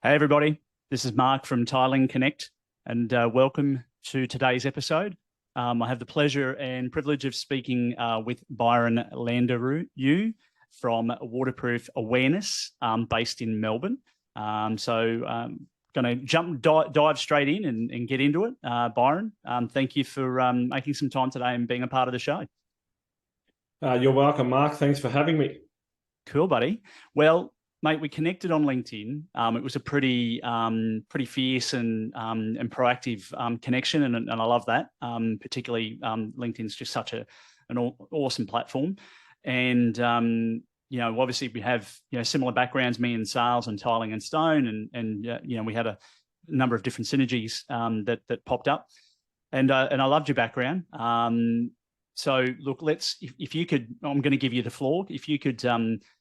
Hey, everybody. This is Mark from Tiling Connect, and welcome to today's episode. I have the pleasure and privilege of speaking with Byron Landeru from Waterproof Awareness, based in Melbourne. Going to dive straight in and get into it. Byron, thank you for making some time today and being a part of the show. You're welcome, Mark. Thanks for having me. Cool, buddy. Well, mate, we connected on LinkedIn. It was a pretty fierce and proactive connection, and I love that. Particularly, LinkedIn's just such an awesome platform, and obviously we have similar backgrounds, me in sales and tiling and stone, and we had a number of different synergies that popped up, and I loved your background. So look, if you could, I'm going to give you the floor. If you could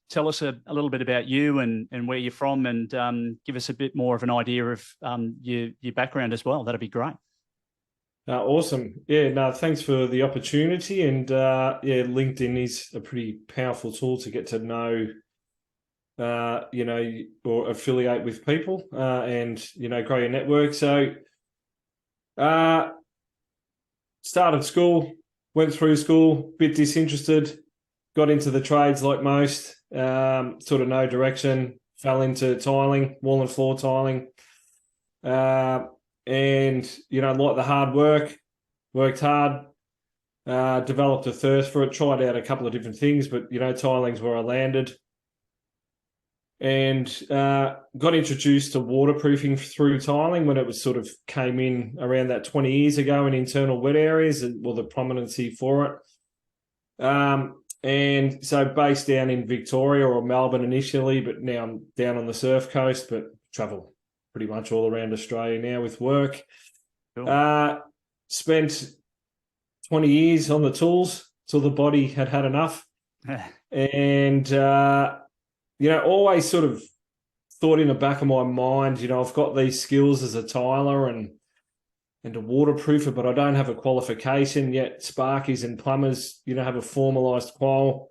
tell us a little bit about you and where you're from, and give us a bit more of an idea of your background as well, that'd be great. Awesome. Yeah, no, thanks for the opportunity. And LinkedIn is a pretty powerful tool to get to know, or affiliate with people and grow your network. So started school, went through school, bit disinterested, got into the trades like most, sort of no direction, fell into tiling, wall and floor tiling. And like the hard work, worked hard, developed a thirst for it, tried out a couple of different things, but tiling's where I landed. And got introduced to waterproofing through tiling when it was sort of came in around that 20 years ago in internal wet areas, the prominency for it. And so based down in Victoria or Melbourne initially, but now I'm down on the surf coast, but travel pretty much all around Australia now with work. Cool. Spent 20 years on the tools till the body had enough. And, always sort of thought in the back of my mind, I've got these skills as a tiler and a waterproofer, but I don't have a qualification yet. Sparkies and plumbers, have a formalised qual.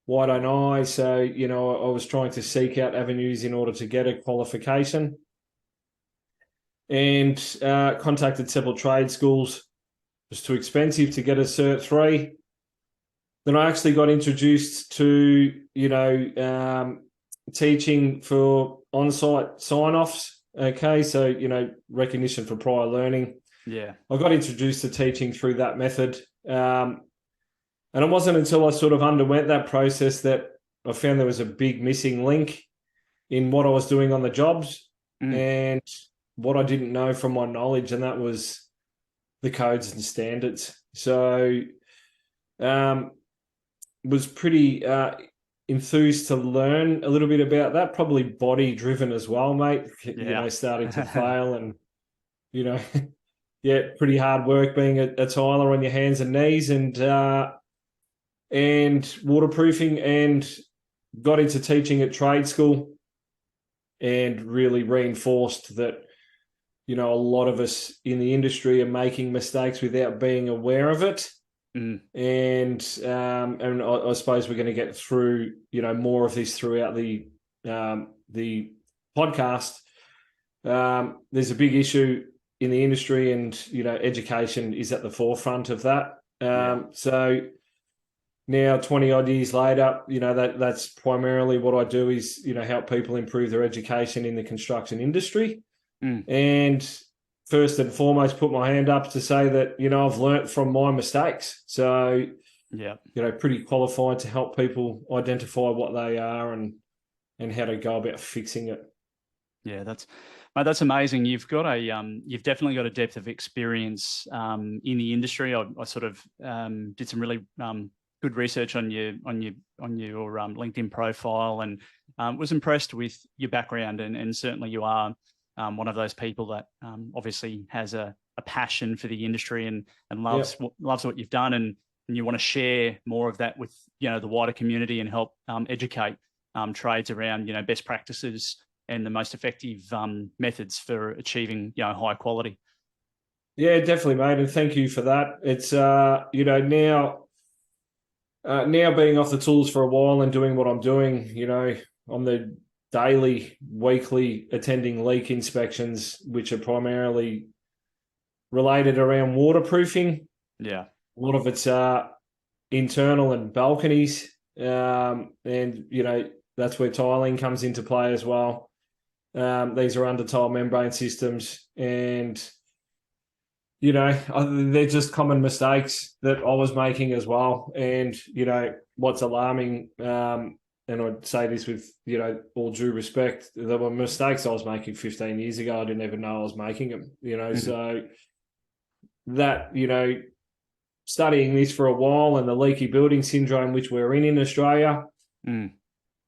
Why don't I? So, I was trying to seek out avenues in order to get a qualification, and contacted several trade schools. It was too expensive to get a Cert 3. Then I actually got introduced to, teaching for on-site sign-offs. Okay, so, recognition for prior learning. Yeah. I got introduced to teaching through that method. And it wasn't until I sort of underwent that process that I found there was a big missing link in what I was doing on the jobs and what I didn't know from my knowledge, and that was the codes and standards. So was pretty enthused to learn a little bit about that, probably body driven as well, mate. Yeah. Starting to fail and, pretty hard work being a tiler on your hands and knees, and waterproofing, and got into teaching at trade school and really reinforced that, a lot of us in the industry are making mistakes without being aware of it. And I suppose we're going to get through, more of this throughout the podcast. There's a big issue in the industry, and education is at the forefront of that. So now 20 odd years later, that's primarily what I do is help people improve their education in the construction industry. And first and foremost, put my hand up to say that, I've learnt from my mistakes. So, pretty qualified to help people identify what they are and how to go about fixing it. Yeah, that's amazing. You've definitely got a depth of experience in the industry. I sort of did some really good research on your LinkedIn profile, and was impressed with your background, and certainly you are one of those people that obviously has a passion for the industry and loves what you've done, and you want to share more of that with the wider community and help educate trades around best practices and the most effective methods for achieving high quality. Yeah, definitely, mate, and thank you for that. It's now being off the tools for a while and doing what I'm doing, I'm the daily, weekly attending leak inspections, which are primarily related around waterproofing. Yeah. A lot of it's internal and balconies. And, that's where tiling comes into play as well. These are under tile membrane systems, and they're just common mistakes that I was making as well. And what's alarming, and I'd say this with all due respect, there were mistakes I was making 15 years ago. I didn't even know I was making them. So that studying this for a while, and the leaky building syndrome which we're in Australia,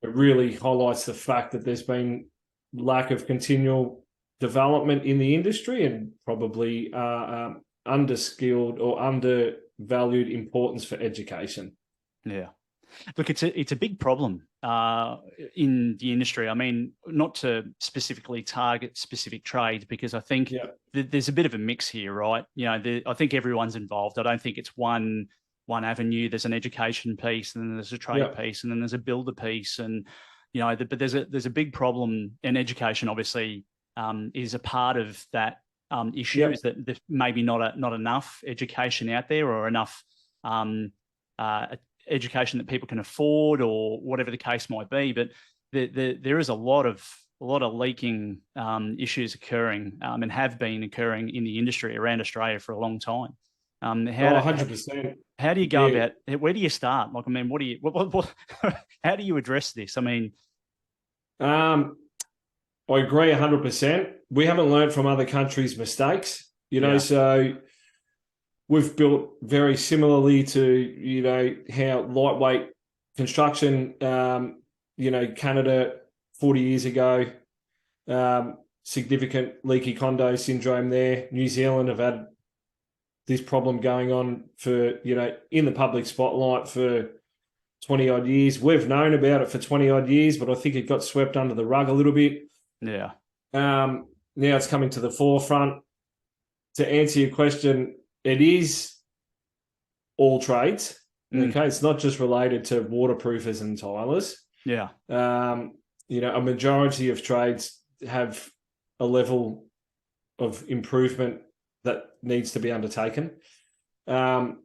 it really highlights the fact that there's been lack of continual development in the industry, and probably underskilled or undervalued importance for education. Yeah. Look, it's a big problem in the industry. I mean, not to specifically target specific trades, because I think there's a bit of a mix here, right? I think everyone's involved. I don't think it's one avenue. There's an education piece, and then there's a trade piece, and then there's a builder piece, and but there's a big problem. And education, obviously, is a part of that issue. Is that there's maybe not enough education out there, or enough education that people can afford, or whatever the case might be. But there is a lot of leaking issues occurring, and have been occurring in the industry around Australia for a long time. 100%. How do you go about? Where do you start? Like, I mean, how do you address this? I mean, I agree 100%. We haven't learned from other countries' mistakes, so we've built very similarly to, how lightweight construction, Canada 40 years ago, significant leaky condo syndrome there. New Zealand have had this problem going on for, in the public spotlight for 20 odd years. We've known about it for 20 odd years, but I think it got swept under the rug a little bit. Yeah. Now it's coming to the forefront. To answer your question, it is all trades. Okay. It's not just related to waterproofers and tilers. Yeah. A majority of trades have a level of improvement that needs to be undertaken. But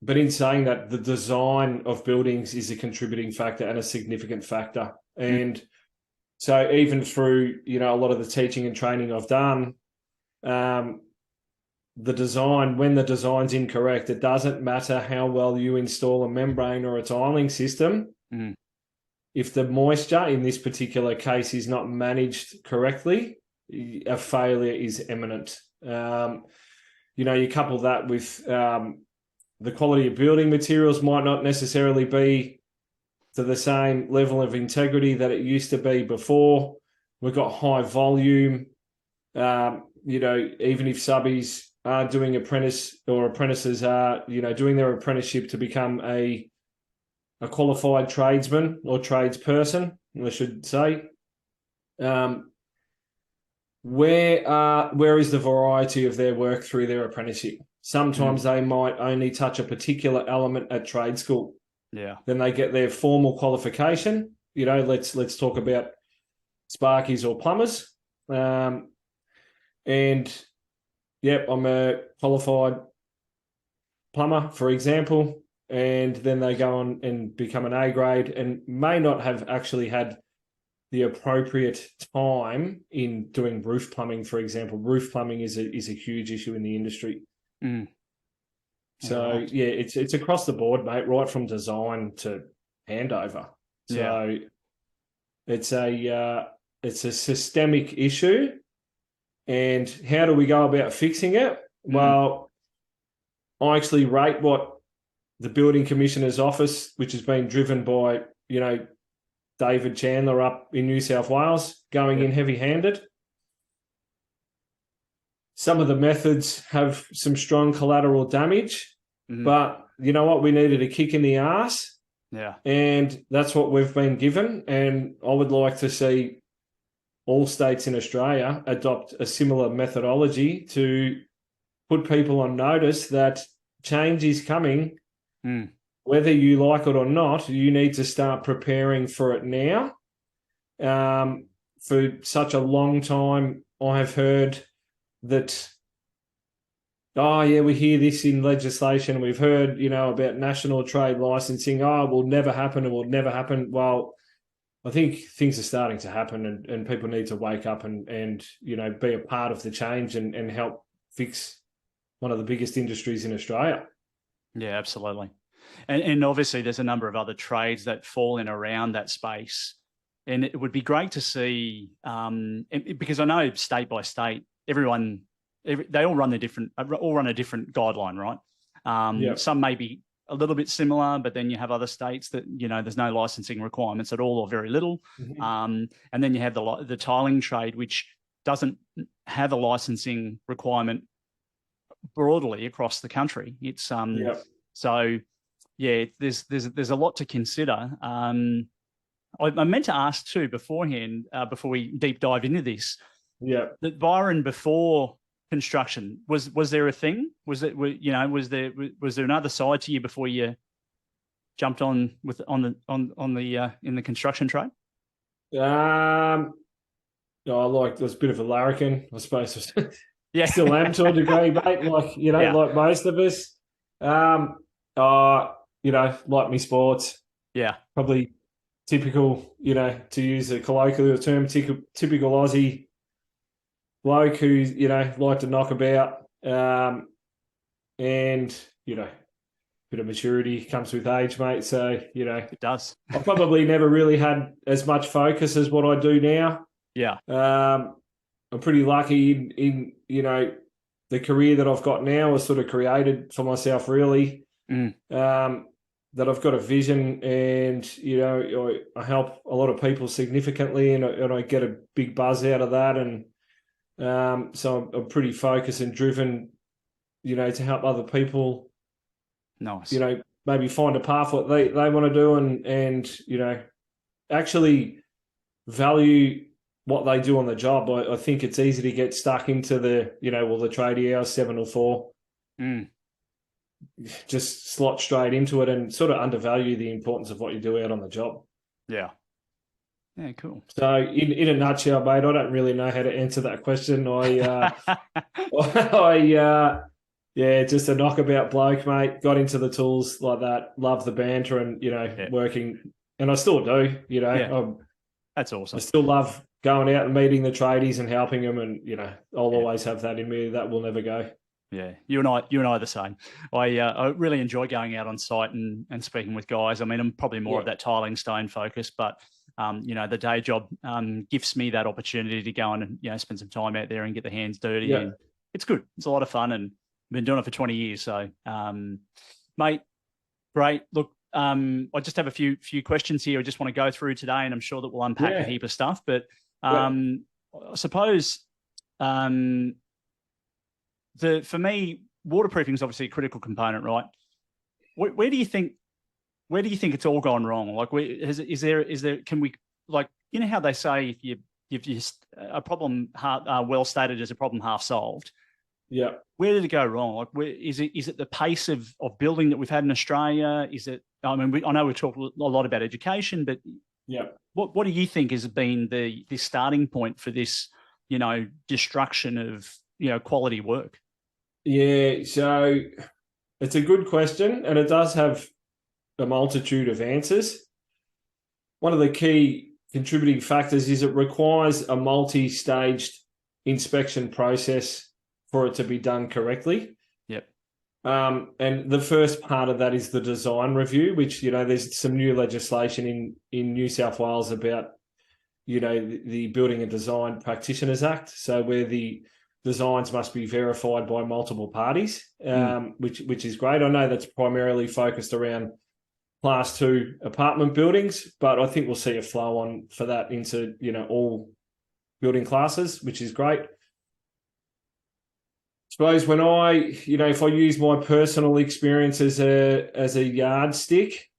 in saying that, the design of buildings is a contributing factor and a significant factor. And so even through, a lot of the teaching and training I've done, the design, when the design's incorrect, it doesn't matter how well you install a membrane or a tiling system. If the moisture in this particular case is not managed correctly, a failure is imminent. You couple that with the quality of building materials might not necessarily be to the same level of integrity that it used to be before. We've got high volume. Even if subbies are doing apprentices are, doing their apprenticeship to become a qualified tradesman or tradesperson, I should say. Where is the variety of their work through their apprenticeship? Sometimes they might only touch a particular element at trade school. Yeah. Then they get their formal qualification. Let's talk about sparkies or plumbers. I'm a qualified plumber, for example, and then they go on and become an A grade and may not have actually had the appropriate time in doing roof plumbing, for example. Roof plumbing is a huge issue in the industry. So it's across the board, mate, right from design to handover. So it's a systemic issue. And how do we go about fixing it? Well, I actually rate what the Building Commissioner's Office, which has been driven by, David Chandler up in New South Wales, going in heavy-handed. Some of the methods have some strong collateral damage, but you know what? We needed a kick in the arse. Yeah. And that's what we've been given. And I would like to see all states in Australia adopt a similar methodology to put people on notice that change is coming. Whether you like it or not, you need to start preparing for it now. For such a long time, I have heard that, oh, yeah, we hear this in legislation. We've heard, about national trade licensing. Oh, it will never happen. It will never happen. Well, I think things are starting to happen, and people need to wake up and be a part of the change and help fix one of the biggest industries in Australia. Yeah, absolutely. And obviously there's a number of other trades that fall in around that space. And it would be great to see, because I know state by state, they all run a different guideline, right? Some may be a little bit similar, but then you have other states that, there's no licensing requirements at all or very little. And then you have the tiling trade, which doesn't have a licensing requirement broadly across the country. It's so yeah, there's a lot to consider. I meant to ask too beforehand, before we deep dive into this, that Byron, before construction, was there a thing? Was there another side to you before you jumped on in the construction trade? I was a bit of a larrikin, I suppose. Yeah, still am to a degree, mate. Like most of us. Like me sports. Yeah, probably typical. To use a colloquial term, typical Aussie bloke who's like to knock about, and bit of maturity comes with age, mate. So it does. I probably never really had as much focus as what I do now. Yeah. I'm pretty lucky in the career that I've got now was sort of created for myself, really. That I've got a vision, and I help a lot of people significantly, and I get a big buzz out of that, and so I'm pretty focused and driven, to help other people. Nice. Maybe find a path what they want to do, and actually value what they do on the job. I think it's easy to get stuck into the tradie hours, 7 or 4. Just slot straight into it and sort of undervalue the importance of what you do out on the job. Yeah. Yeah, cool. So in a nutshell, mate, I don't really know how to answer that question. Just a knockabout bloke, mate. Got into the tools like that. Love the banter and, working. And I still do, That's awesome. I still love going out and meeting the tradies and helping them, and I'll always have that in me. That will never go. Yeah, you and I are the same. I really enjoy going out on site and speaking with guys. I mean, I'm probably more of that tiling stone focus, but the day job gives me that opportunity to go and spend some time out there and get the hands dirty. Yeah. And it's good. It's a lot of fun, and I've been doing it for 20 years. So, mate, great. Look, I just have a few questions here I just want to go through today, and I'm sure that we'll unpack a heap of stuff. But I suppose for me, waterproofing is obviously a critical component, right? Where do you think it's all gone wrong? Like, is there? Can we, like, how they say if you a problem well stated is a problem half solved. Yeah. Where did it go wrong? Like, is it the pace of building that we've had in Australia? Is it? I mean, I know we talked a lot about education, but what do you think has been the starting point for this, destruction of quality work? Yeah, so it's a good question, and it does have a multitude of answers. One of the key contributing factors is it requires a multi-staged inspection process for it to be done correctly. Yep. And the first part of that is the design review, which, there's some new legislation in New South Wales about, the Building and Design Practitioners Act. So where the designs must be verified by multiple parties, which is great. I know that's primarily focused around Class 2 apartment buildings, but I think we'll see a flow on for that into, all building classes, which is great. Suppose when if I use my personal experience as a yardstick,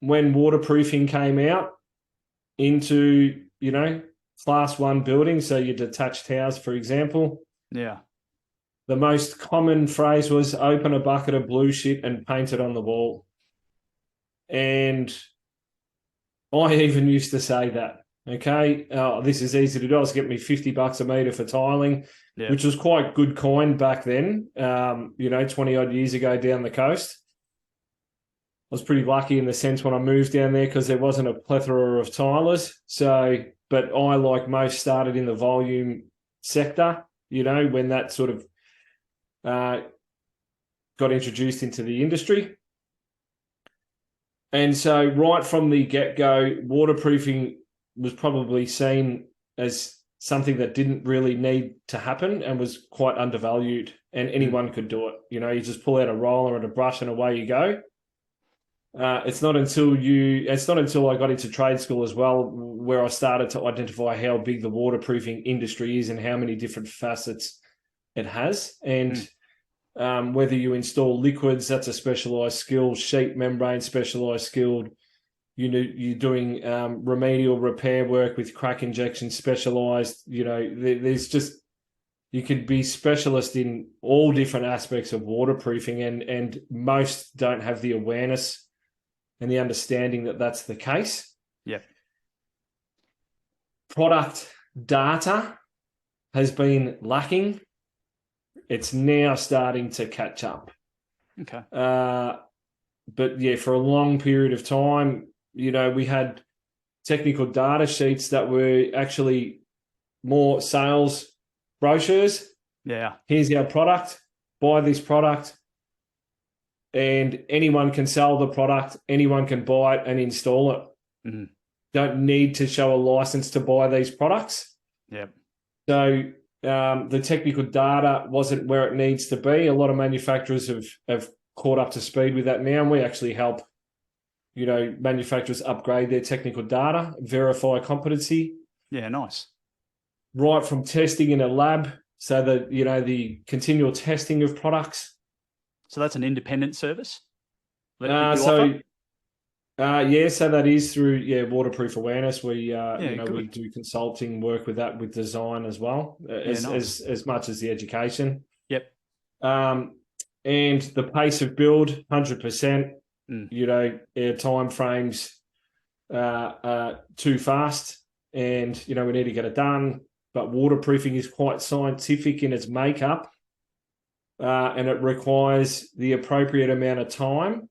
when waterproofing came out into, Class 1 buildings, so your detached house, for example. Yeah. The most common phrase was open a bucket of blue shit and paint it on the wall. And I even used to say that. Okay, this is easy to do. I was getting me $50 a metre for tiling, Yeah. which was quite good coin back then, 20 odd years ago down the coast. I was pretty lucky in the sense when I moved down there because there wasn't a plethora of tilers. So, but I, like most, started in the volume sector, when that sort of got introduced into the industry. And so right from the get-go, waterproofing was probably seen as something that didn't really need to happen and was quite undervalued, and anyone could do it. You just pull out a roller and a brush and away you go. It's not until I got into trade school as well, where I started to identify how big the waterproofing industry is and how many different facets it has. And whether you install liquids, that's a specialized skill, sheet membrane, specialized skilled. You're doing remedial repair work with crack injection, specialized. There's just, you could be specialist in all different aspects of waterproofing, and most don't have the awareness and the understanding that that's the case. Yeah. Product data has been lacking. It's now starting to catch up. Okay. But yeah, for a long period of time, we had technical data sheets that were actually more sales brochures. Yeah. Here's our product. Buy this product. And anyone can sell the product. Anyone can buy it and install it. Mm-hmm. Don't need to show a license to buy these products. Yep. So the technical data wasn't where it needs to be. A lot of manufacturers have caught up to speed with that now, and we actually help, manufacturers upgrade their technical data, verify competency. Yeah, nice. Right from testing in a lab, so that, the continual testing of products. So that's an independent service? So that is through waterproof awareness. We we do consulting work with that, with design as well, as much as the education. Yep. And the pace of build, 100%. Our time frames too fast, and we need to get it done. But waterproofing is quite scientific in its makeup, and it requires the appropriate amount of time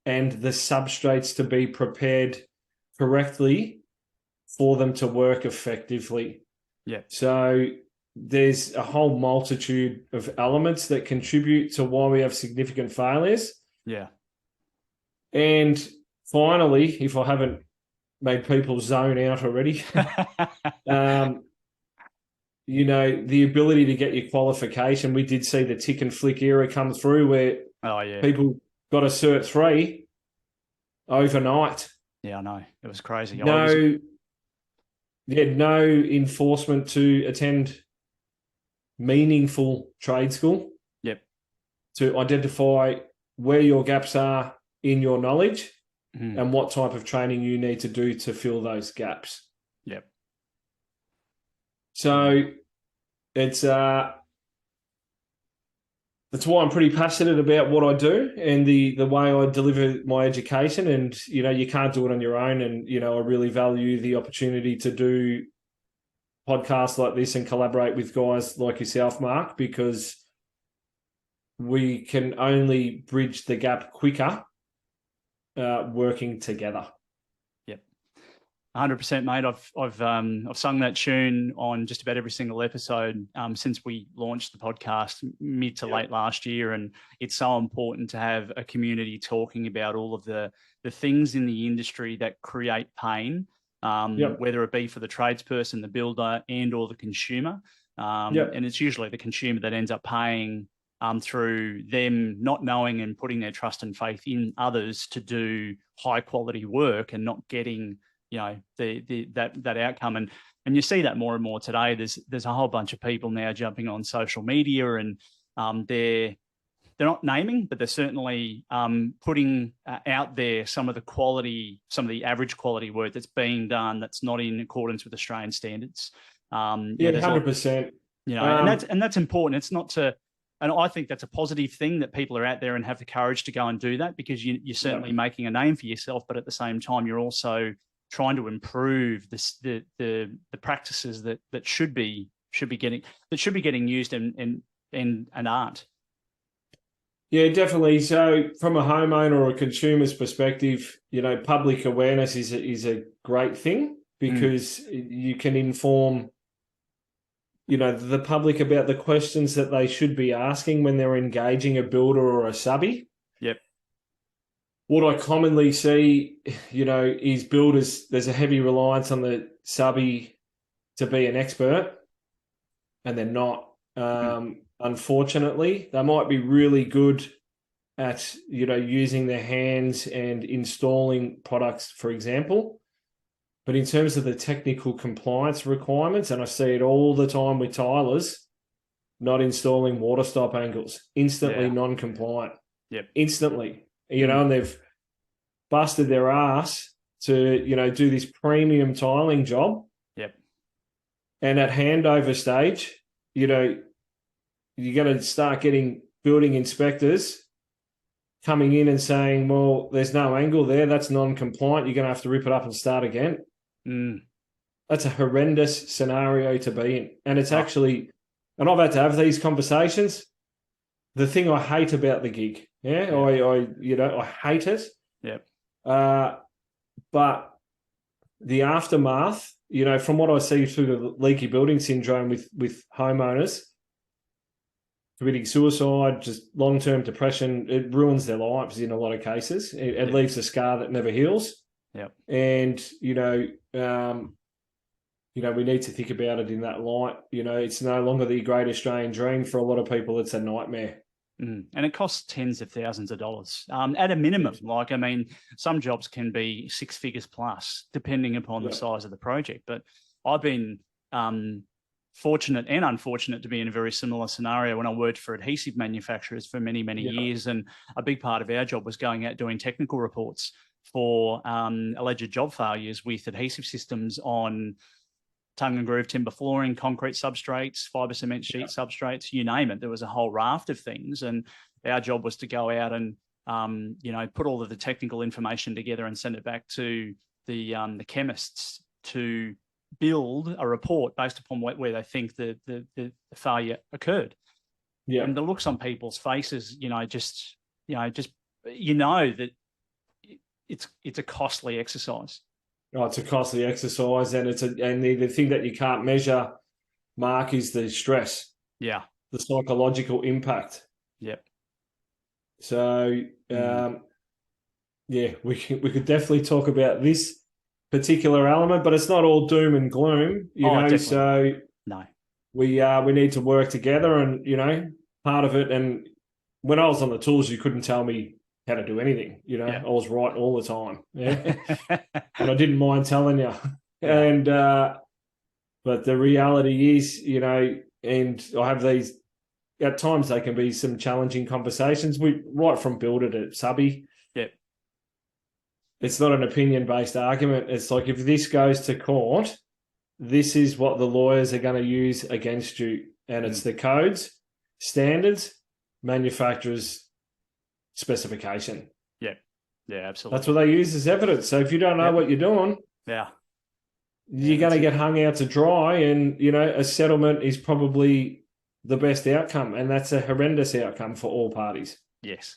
and the substrates to be prepared correctly for them to work effectively. Yeah. So there's a whole multitude of elements that contribute to why we have significant failures. Yeah. And finally, if I haven't made people zone out already, the ability to get your qualification. We did see the tick and flick era come through, where people got a Cert 3 overnight. Yeah, I know. It was crazy. No enforcement to attend meaningful trade school. Yep. To identify where your gaps are in your knowledge and what type of training you need to do to fill those gaps. Yep. So it's that's why I'm pretty passionate about what I do and the way I deliver my education. And, you can't do it on your own. And, I really value the opportunity to do podcasts like this and collaborate with guys like yourself, Mark, because we can only bridge the gap quicker working together. 100%, mate. I've sung that tune on just about every single episode since we launched the podcast mid to late last year, and it's so important to have a community talking about all of the things in the industry that create pain, whether it be for the tradesperson, the builder, and or the consumer. And it's usually the consumer that ends up paying through them not knowing and putting their trust and faith in others to do high quality work and not getting that outcome. And you see that more and more today. There's a whole bunch of people now jumping on social media, and they're not naming, but they're certainly putting out there some of the average quality work that's being done that's not in accordance with Australian standards. 100%. And that's important. It's not to, and I think that's a positive thing that people are out there and have the courage to go and do that, because you're certainly making a name for yourself, but at the same time, you're also trying to improve the practices that should be getting used and aren't. Yeah, definitely. So from a homeowner or a consumer's perspective, public awareness is a great thing, because you can inform, the public about the questions that they should be asking when they're engaging a builder or a subby. Yep. What I commonly see, is builders, there's a heavy reliance on the subby to be an expert, and they're not. Unfortunately, they might be really good at, using their hands and installing products, for example. But in terms of the technical compliance requirements, and I see it all the time with tilers, not installing water stop angles, instantly non-compliant. Yep. Instantly, and they've busted their ass to, do this premium tiling job. Yep. And at handover stage, you're going to start getting building inspectors coming in and saying, well, there's no angle there, that's non-compliant, you're going to have to rip it up and start again. That's a horrendous scenario to be in. And it's actually, and I've had to have these conversations, the thing I hate about the gig. I hate it. Yep. But the aftermath, from what I see through the leaky building syndrome with homeowners, committing suicide, just long-term depression, it ruins their lives in a lot of cases. It leaves a scar that never heals. Yep. And, we need to think about it in that light. It's no longer the great Australian dream. For a lot of people, it's a nightmare. And it costs tens of thousands of dollars at a minimum. Some jobs can be six figures plus, depending upon the size of the project. But I've been fortunate and unfortunate to be in a very similar scenario when I worked for adhesive manufacturers for many, many years. And a big part of our job was going out doing technical reports for alleged job failures with adhesive systems on tongue and groove timber flooring, concrete substrates, fibre cement sheet substrates, you name it. There was a whole raft of things. And our job was to go out and, put all of the technical information together and send it back to the chemists to build a report based upon where they think the failure occurred. Yeah. And the looks on people's faces, that it's a costly exercise. Oh, it's a costly exercise, and the thing that you can't measure, Mark, is the stress. Yeah. The psychological impact. Yep. So, we could definitely talk about this particular element, but it's not all doom and gloom, Definitely. So no, we need to work together, and part of it. And when I was on the tools, you couldn't tell me how to do anything. I was right all the time, and I didn't mind telling you. And but the reality is, and I have these. At times, they can be some challenging conversations. Right from builder to subby. Yep. It's not an opinion-based argument. It's like, if this goes to court, this is what the lawyers are going to use against you. And it's the codes, standards, manufacturer's specification. Yeah. Yeah, absolutely. That's what they use as evidence. So if you don't know what you're doing, you're going to get hung out to dry, and, a settlement is probably the best outcome. And that's a horrendous outcome for all parties. Yes.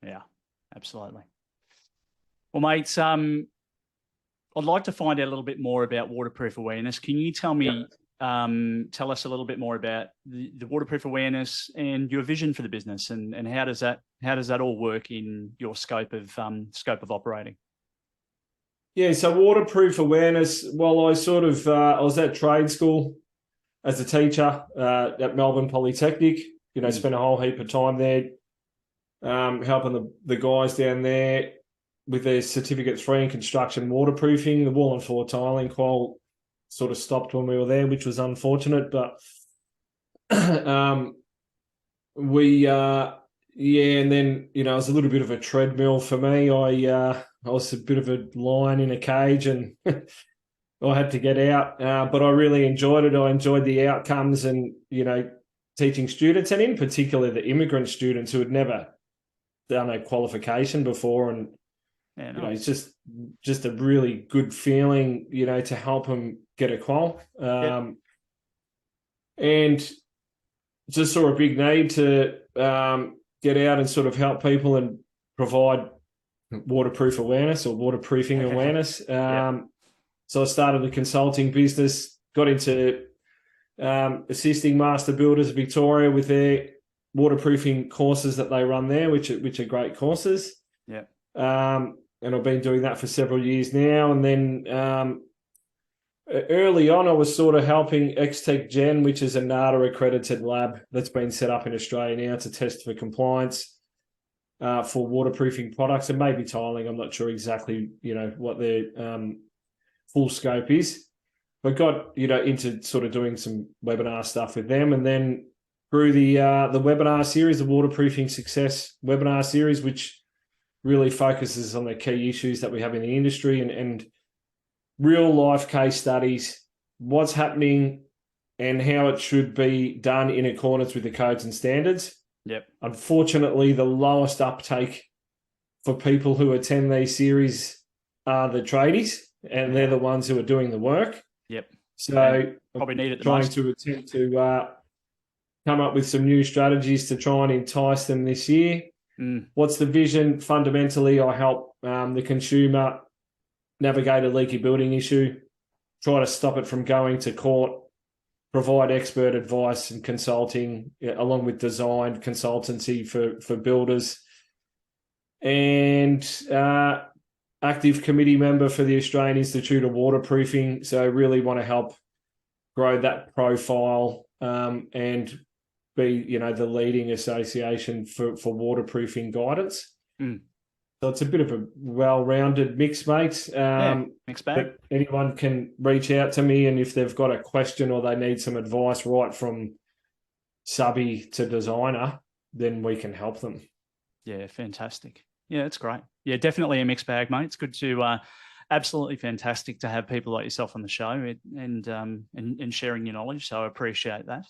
Yeah, absolutely. Well, mates, I'd like to find out a little bit more about waterproof awareness. Can you tell me, tell us a little bit more about the waterproof awareness and your vision for the business, and how does that all work in your scope of operating? Yeah, so waterproof awareness. Well, I was at trade school as a teacher at Melbourne Polytechnic. Spent a whole heap of time there, helping the guys down there with their Certificate 3 in construction waterproofing. The wall and floor tiling qual sort of stopped when we were there, which was unfortunate. But and then, it was a little bit of a treadmill for me. I was a bit of a lion in a cage, and I had to get out. But I really enjoyed it. I enjoyed the outcomes, and, teaching students, and in particular the immigrant students who had never done a qualification before, and Yeah, You know, nice. it's just a really good feeling, you know, to help them get a qual. Yep. And just saw a big need to get out and sort of help people and provide waterproof awareness or waterproofing awareness. Yep. So I started a consulting business, got into assisting master builders of Victoria with their waterproofing courses that they run there, which are great courses. Yep. And I've been doing that for several years now. And then early on, I was sort of helping XTech Gen, which is a NADA accredited lab that's been set up in Australia now to test for compliance for waterproofing products and maybe tiling. I'm not sure exactly, you know, what their full scope is, but got, you know, into sort of doing some webinar stuff with them, and then through the webinar series, the Waterproofing Success webinar series, which really focuses on the key issues that we have in the industry and real life case studies, what's happening and how it should be done in accordance with the codes and standards. Yep. Unfortunately, the lowest uptake for people who attend these series are the tradies, and they're the ones who are doing the work. Yep. So probably need it the trying most. to attempt to come up with some new strategies to try and entice them this year. What's the vision? Fundamentally, I help the consumer navigate a leaky building issue, try to stop it from going to court, provide expert advice and consulting, along with design consultancy for builders, and active committee member for the Australian Institute of Waterproofing. So really want to help grow that profile and be, you know, the leading association for waterproofing guidance. So it's a bit of a well-rounded mix, mate. Mixed bag. But anyone can reach out to me, and if they've got a question or they need some advice right from subby to designer, then we can help them. Yeah, fantastic. Yeah, it's great. Yeah, definitely a mixed bag, mate. It's good to absolutely fantastic to have people like yourself on the show and sharing your knowledge. So I appreciate that.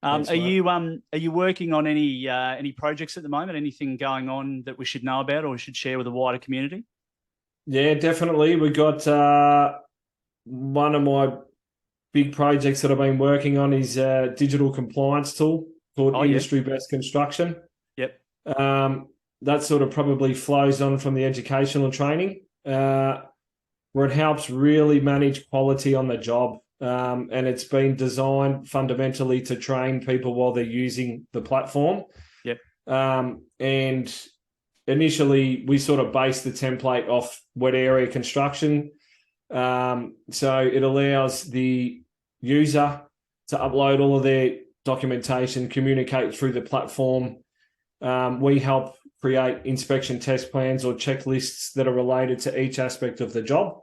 Thanks, are you working on any projects at the moment? Anything going on that we should know about or we should share with the wider community? Yeah, definitely. We got one of my big projects that I've been working on is a digital compliance tool called Industry Best Construction. Yep. That sort of probably flows on from the educational training, where it helps really manage quality on the job. And it's been designed fundamentally to train people while they're using the platform. Yep. And initially, we sort of based the template off wet area construction. So it allows the user to upload all of their documentation, communicate through the platform. We help create inspection test plans or checklists that are related to each aspect of the job.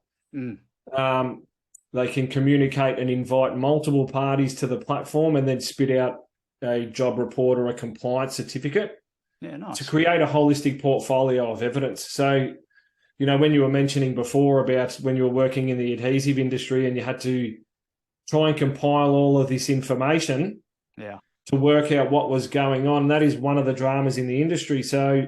They can communicate and invite multiple parties to the platform and then spit out a job report or a compliance certificate to create a holistic portfolio of evidence. So, you know, when you were mentioning before about when you were working in the adhesive industry and you had to try and compile all of this information to work out what was going on, that is one of the dramas in the industry. So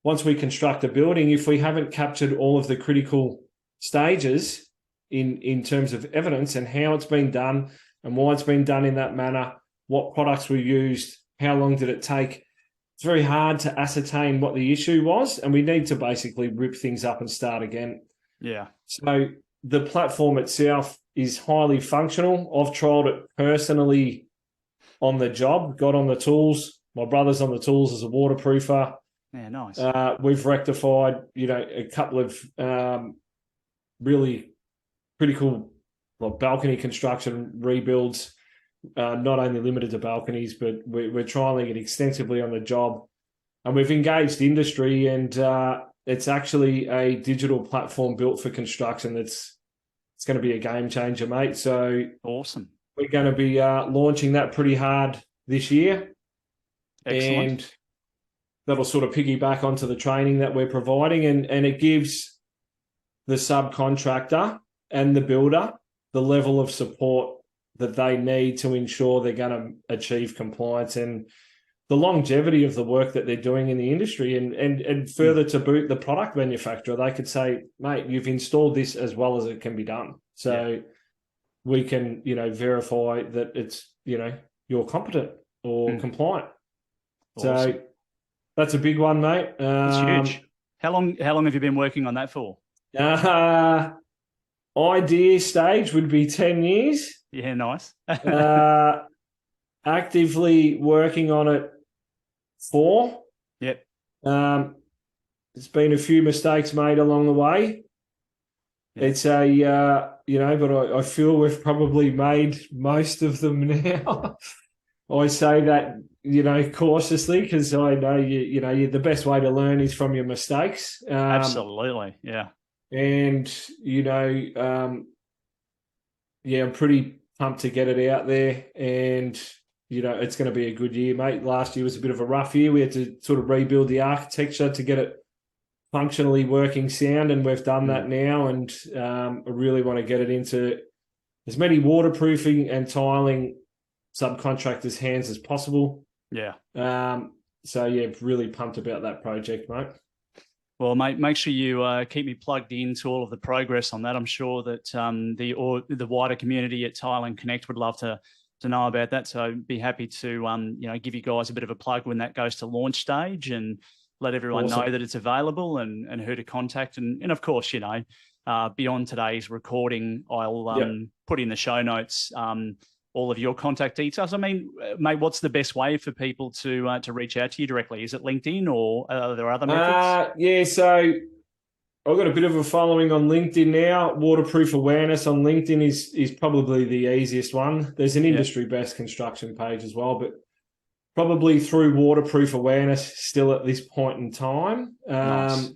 once we construct a building, if we haven't captured all of the critical stages in terms of evidence and how it's been done and why it's been done in that manner, what products were used, how long did it take, it's very hard to ascertain what the issue was, and we need to basically rip things up and start again. Yeah. So the platform itself is highly functional. I've tried it personally on the job, got on the tools. My brother's on the tools as a waterproofer. Yeah, nice. We've rectified, you know, a couple of really critical balcony construction rebuilds, not only limited to balconies, but we're trialing it extensively on the job. And we've engaged industry, and it's actually a digital platform built for construction it's going to be a game changer, mate. So awesome. We're going to be launching that pretty hard this year. Excellent. And that'll sort of piggyback onto the training that we're providing, and it gives the subcontractor and the builder the level of support that they need to ensure they're going to achieve compliance. And the longevity of the work that they're doing in the industry, and further to boot, the product manufacturer, they could say, mate, you've installed this as well as it can be done. So we can, verify that it's, you're competent or compliant. Awesome. So that's a big one, mate. It's huge. How long have you been working on that for? Idea stage would be 10 years. Yeah, nice. Actively working on it 4. Yep. There's been a few mistakes made along the way. Yep. It's but I feel we've probably made most of them now. I say that, cautiously, because I know the best way to learn is from your mistakes. Absolutely, yeah. And I'm pretty pumped to get it out there, and it's going to be a good year, mate. Last year was a bit of a rough year. We had to sort of rebuild the architecture to get it functionally working sound, and we've done that now, and I really want to get it into as many waterproofing and tiling subcontractors' hands as possible. Yeah. Really pumped about that project, mate. Well, mate, make sure you keep me plugged into all of the progress on that. I'm sure that the wider community at Tiling Connect would love to know about that. So be happy to give you guys a bit of a plug when that goes to launch stage, and let everyone know that it's available and who to contact. And of course, beyond today's recording, I'll put in the show notes all of your contact details. I mean, mate, what's the best way for people to reach out to you directly? Is it LinkedIn, or are there other methods? So I've got a bit of a following on LinkedIn now. Waterproof awareness on LinkedIn is probably the easiest one. There's an industry best construction page as well, but probably through waterproof awareness still at this point in time. Nice.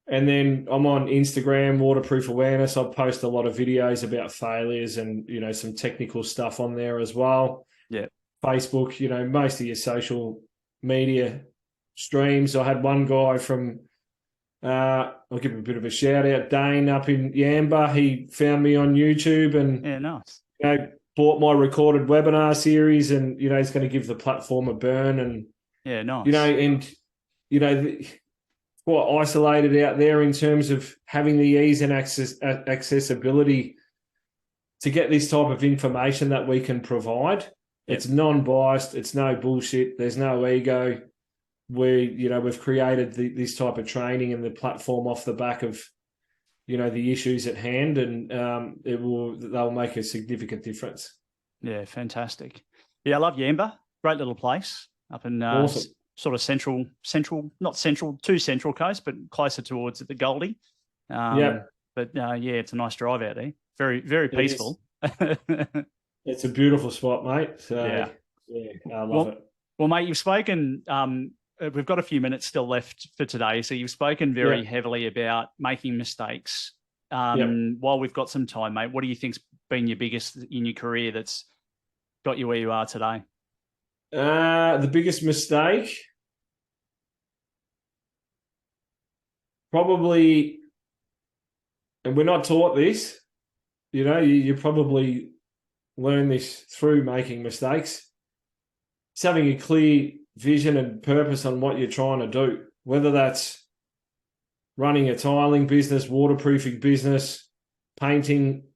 And then I'm on Instagram, waterproof awareness. I post a lot of videos about failures and, some technical stuff on there as well. Yeah. Facebook, most of your social media streams. I had one guy from, I'll give him a bit of a shout out, Dane up in Yamba. He found me on YouTube and, nice. Bought my recorded webinar series, and, he's going to give the platform a burn, and, nice. Quite isolated out there in terms of having the ease and accessibility to get this type of information that we can provide. Yep. It's non-biased. It's no bullshit. There's no ego. We've created this type of training and the platform off the back of, the issues at hand, and they'll make a significant difference. Yeah, fantastic. Yeah, I love Yamba. Great little place up in awesome. Sort of central, not central, too central coast, but closer towards the Goldie. But it's a nice drive out there. Very, very peaceful. It's a beautiful spot, mate. So, I love it. Well, mate, you've spoken, we've got a few minutes still left for today. So you've spoken very heavily about making mistakes. While we've got some time, mate, what do you think's been your biggest in your career that's got you where you are today? The biggest mistake, probably, and we're not taught this, you probably learn this through making mistakes. It's having a clear vision and purpose on what you're trying to do, whether that's running a tiling business, waterproofing business, painting,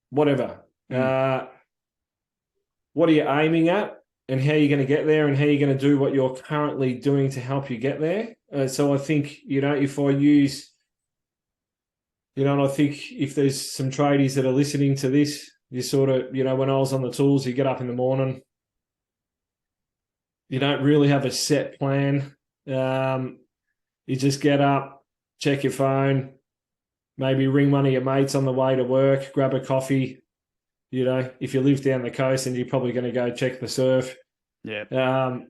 whatever. What are you aiming at? And how you're going to get there, and how you're going to do what you're currently doing to help you get there. So I think, if I use, and I think if there's some tradies that are listening to this, you sort of, when I was on the tools, you get up in the morning, you don't really have a set plan. You just get up, check your phone, maybe ring one of your mates on the way to work, grab a coffee. If you live down the coast, and you're probably going to go check the surf. Yeah. And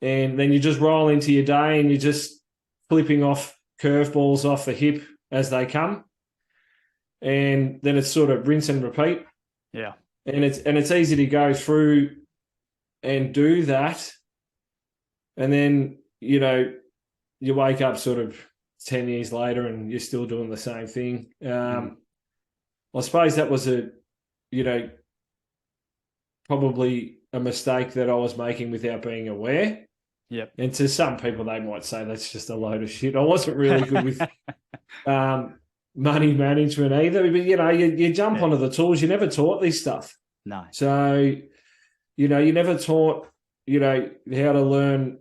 then you just roll into your day, and you're just flipping off curveballs off the hip as they come. And then it's sort of rinse and repeat. Yeah. And it's easy to go through and do that. And then, you wake up sort of 10 years later and you're still doing the same thing. I suppose that was probably a mistake that I was making without being aware. Yep. And to some people, they might say that's just a load of shit. I wasn't really good with money management either. But, you jump onto the tools. You never taught this stuff. No. So, you never taught, how to learn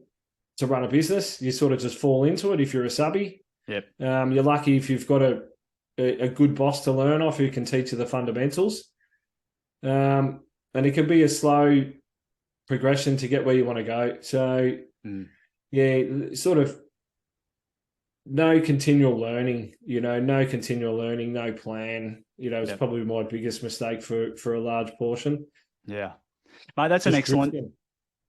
to run a business. You sort of just fall into it if you're a subby. Yep. You're lucky if you've got a good boss to learn off who can teach you the fundamentals. And it can be a slow progression to get where you want to go. So, sort of no continual learning, no plan. It's probably my biggest mistake for a large portion. Yeah. Mate, that's an excellent...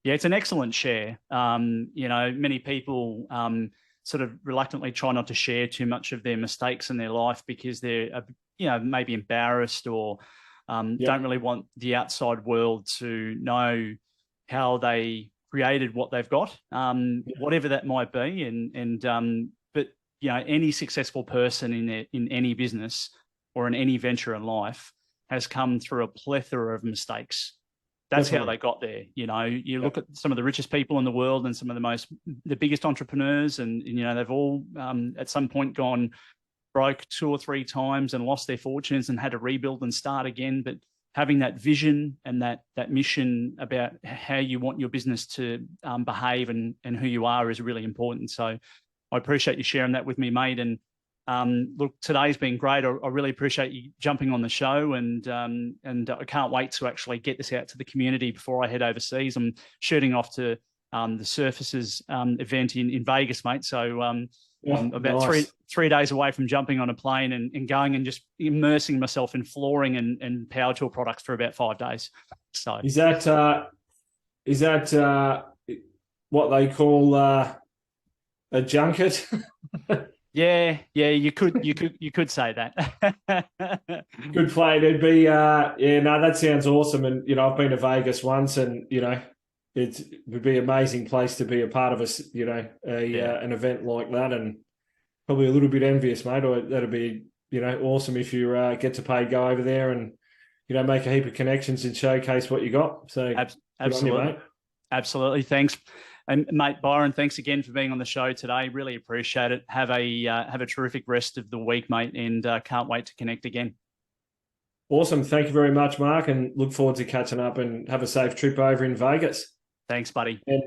Yeah, it's an excellent share. Many people sort of reluctantly try not to share too much of their mistakes in their life because they're, maybe embarrassed or don't really want the outside world to know how they created what they've got, whatever that might be. But any successful person in any business or in any venture in life has come through a plethora of mistakes. That's how they got there. You look at some of the richest people in the world and some of the biggest entrepreneurs, and they've all at some point gone broke 2 or 3 times and lost their fortunes and had to rebuild and start again. But having that vision and that mission about how you want your business to behave and who you are is really important. So I appreciate you sharing that with me, mate. And look, today's been great. I really appreciate you jumping on the show, and I can't wait to actually get this out to the community before I head overseas. I'm shooting off to the Surfaces event in Vegas, mate. So I'm about three days away from jumping on a plane and going and just immersing myself in flooring and power tool products for about 5 days. So is that what they call a junket? Yeah, you could say that. Good play. There'd be that sounds awesome. And I've been to Vegas once, and it would be an amazing place to be a part of an event like that. And probably a little bit envious, mate. Or that'd be awesome if you get to go over there and make a heap of connections and showcase what you got. So absolutely, you, mate. Absolutely. Thanks. And mate, Byron, thanks again for being on the show today. Really appreciate it. Have a terrific rest of the week, mate, and can't wait to connect again. Awesome. Thank you very much, Mark, and look forward to catching up, and have a safe trip over in Vegas. Thanks, buddy. And